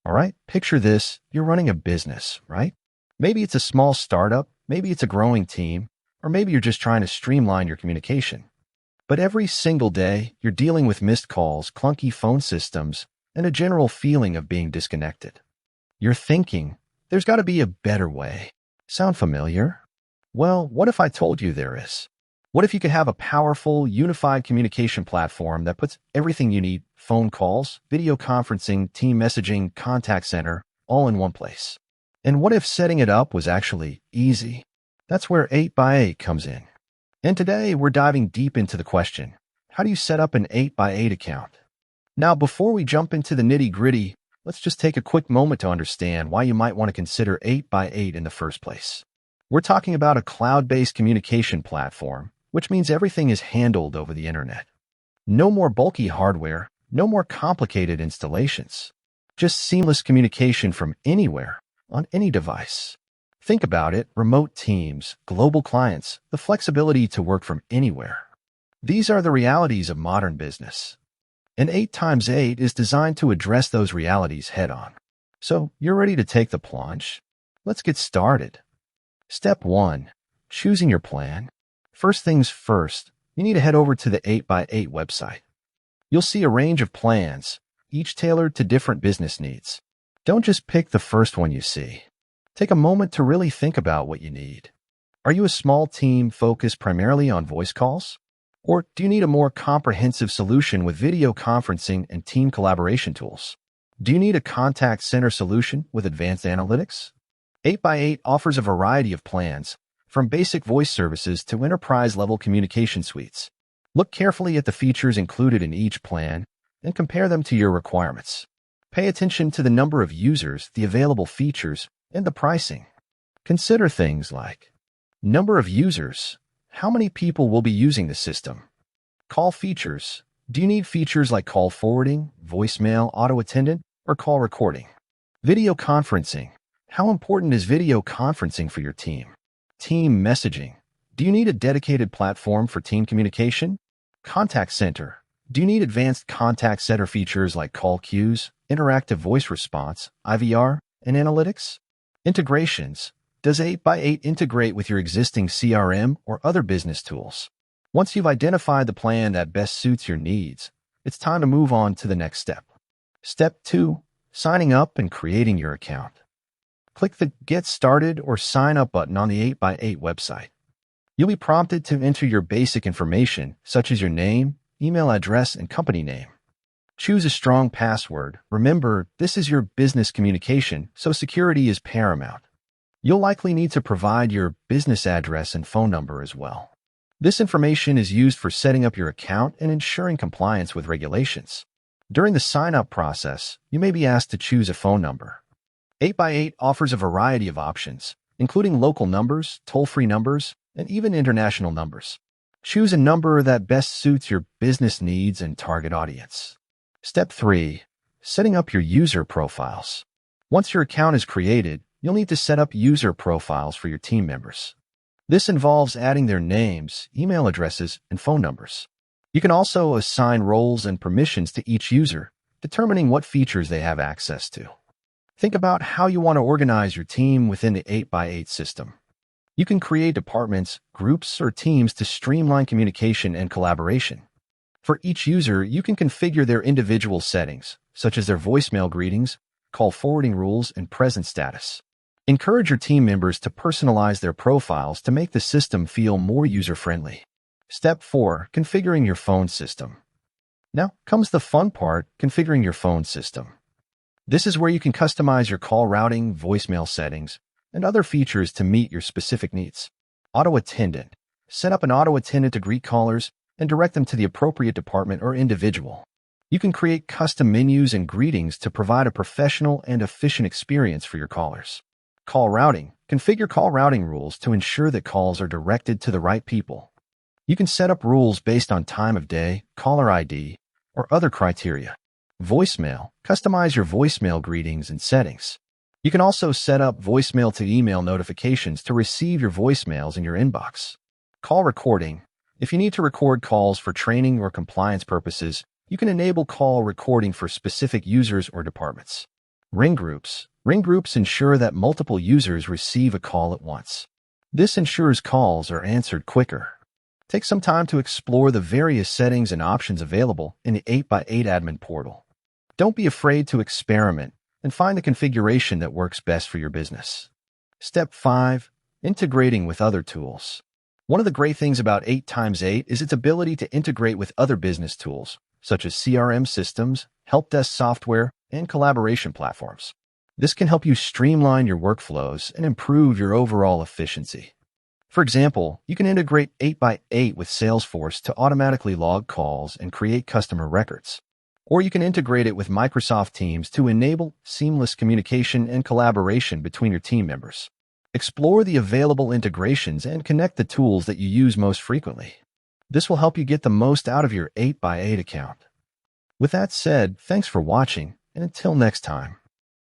All right, picture this. You're running a business, right? Maybe it's a small startup, maybe it's a growing team, or maybe you're just trying to streamline your communication. But every single day, you're dealing with missed calls, clunky phone systems, and a general feeling of being disconnected. You're thinking, there's got to be a better way. Sound familiar? Well, what if I told you there is? What if you could have a powerful, unified communication platform that puts everything you need, phone calls, video conferencing, team messaging, contact center, all in one place? And what if setting it up was actually easy? That's where 8x8 comes in. And today, we're diving deep into the question, how do you set up an 8x8 account? Now, before we jump into the nitty-gritty, let's just take a quick moment to understand why you might want to consider 8x8 in the first place. We're talking about a cloud-based communication platform, which means everything is handled over the internet. No more bulky hardware, no more complicated installations. Just seamless communication from anywhere, on any device. Think about it, remote teams, global clients, the flexibility to work from anywhere. These are the realities of modern business. And 8x8 is designed to address those realities head-on. So, you're ready to take the plunge? Let's get started. Step 1. Choosing your plan. First things first, you need to head over to the 8x8 website. You'll see a range of plans, each tailored to different business needs. Don't just pick the first one you see. Take a moment to really think about what you need. Are you a small team focused primarily on voice calls? Or do you need a more comprehensive solution with video conferencing and team collaboration tools? Do you need a contact center solution with advanced analytics? 8x8 offers a variety of plans, from basic voice services to enterprise-level communication suites. Look carefully at the features included in each plan and compare them to your requirements. Pay attention to the number of users, the available features, and the pricing. Consider things like number of users. How many people will be using the system? Call features. Do you need features like call forwarding, voicemail, auto attendant, or call recording? Video conferencing. How important is video conferencing for your team? Team messaging. Do you need a dedicated platform for team communication? Contact center. Do you need advanced contact center features like call queues, interactive voice response, IVR, and analytics? Integrations. Does 8x8 integrate with your existing CRM or other business tools? Once you've identified the plan that best suits your needs, it's time to move on to the next step. Step 2. Signing up and creating your account. Click the Get Started or Sign Up button on the 8x8 website. You'll be prompted to enter your basic information, such as your name, email address, and company name. Choose a strong password. Remember, this is your business communication, so security is paramount. You'll likely need to provide your business address and phone number as well. This information is used for setting up your account and ensuring compliance with regulations. During the sign-up process, you may be asked to choose a phone number. 8x8 offers a variety of options, including local numbers, toll-free numbers, and even international numbers. Choose a number that best suits your business needs and target audience. Step 3. Setting up your user profiles. Once your account is created, you'll need to set up user profiles for your team members. This involves adding their names, email addresses, and phone numbers. You can also assign roles and permissions to each user, determining what features they have access to. Think about how you want to organize your team within the 8x8 system. You can create departments, groups, or teams to streamline communication and collaboration. For each user, you can configure their individual settings, such as their voicemail greetings, call forwarding rules, and present status. Encourage your team members to personalize their profiles to make the system feel more user-friendly. Step 4. Configuring your phone system. Now comes the fun part, configuring your phone system. This is where you can customize your call routing, voicemail settings, and other features to meet your specific needs. Auto attendant. Set up an auto attendant to greet callers and direct them to the appropriate department or individual. You can create custom menus and greetings to provide a professional and efficient experience for your callers. Call routing. Configure call routing rules to ensure that calls are directed to the right people. You can set up rules based on time of day, caller ID, or other criteria. Voicemail. Customize your voicemail greetings and settings. You can also set up voicemail to email notifications to receive your voicemails in your inbox. Call recording. If you need to record calls for training or compliance purposes, you can enable call recording for specific users or departments. Ring groups. Ring groups ensure that multiple users receive a call at once. This ensures calls are answered quicker. Take some time to explore the various settings and options available in the 8x8 admin portal. Don't be afraid to experiment and find the configuration that works best for your business. Step 5. Integrating with other tools. One of the great things about 8x8 is its ability to integrate with other business tools, such as CRM systems, help desk software, and collaboration platforms. This can help you streamline your workflows and improve your overall efficiency. For example, you can integrate 8x8 with Salesforce to automatically log calls and create customer records. Or you can integrate it with Microsoft Teams to enable seamless communication and collaboration between your team members. Explore the available integrations and connect the tools that you use most frequently. This will help you get the most out of your 8x8 account. With that said, thanks for watching, and until next time.